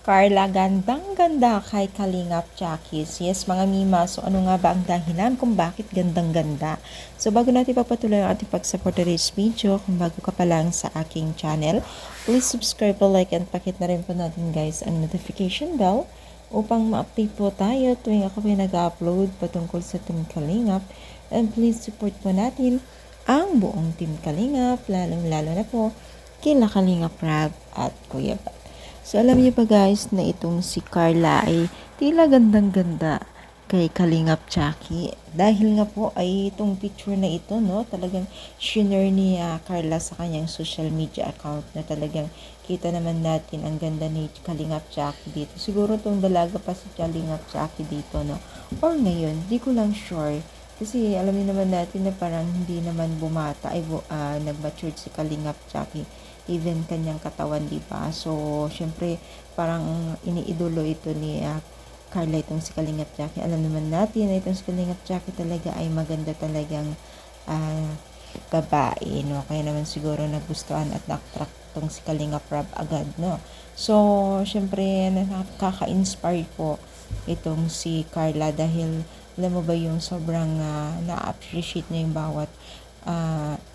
Carla, gandang-ganda kay Kalingap Jackies. Yes, mga Mima, so ano nga ba ang dahilan kung bakit gandang-ganda? So bago natin papatuloy ang ating pag-support today's video, kung bago ka pa lang sa aking channel, please subscribe, like, and pakit na rin po natin guys ang notification bell upang ma-update po tayo tuwing ako po nag-upload patungkol sa Team Kalingap. And please support po natin ang buong Team Kalingap, lalong-lalo na po kila Kalingap Rab at Kuya Bat. So, alam niyo ba guys na itong si Carla ay tila gandang-ganda kay Kalingap Jackie. Dahil nga po ay itong picture na ito, no, talagang share ni Carla sa kanyang social media account na talagang kita naman natin ang ganda ni Kalingap Jackie dito. Siguro itong dalaga pa si Kalingap Jackie dito, no? Or ngayon, di ko lang sure. Kasi alam niyo naman natin na parang hindi naman bumata ay nag-mature si Kalingap Jackie. Even kanyang katawan, di ba? So, syempre, parang iniidolo ito ni Carla itong si Kalingap Jackie. Alam naman natin na itong si Kalingap Jackie talaga ay maganda talagang babae, no? Kaya naman siguro nagustuhan at na-attract itong si Kalingap Rab agad, no? So, syempre, nakaka-inspire po itong si Carla dahil alam mo ba yung sobrang na-appreciate niya yung bawat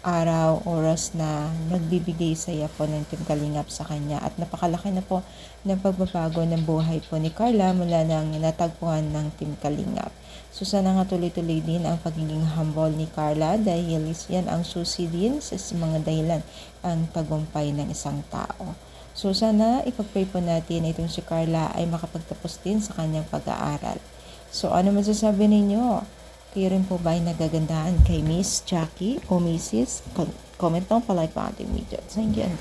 araw, oras na nagbibigay saya po ng Team Kalingap sa kanya at napakalaki na po ng pagbabago ng buhay po ni Carla mula nang natagpuan ng Team Kalingap. So sana nga tuloy-tuloy din ang pagiging humble ni Carla dahil yan ang susi din sa mga dahilan ang tagumpay ng isang tao. So sana ipag-pray po natin itong si Carla ay makapagtapos din sa kanyang pag-aaral. So ano masasabi ninyo? Kayo rin po ba ay nagagandahan kay Miss Jackie o Mrs.? Comment lang, palike pa ating video. Thank you and God.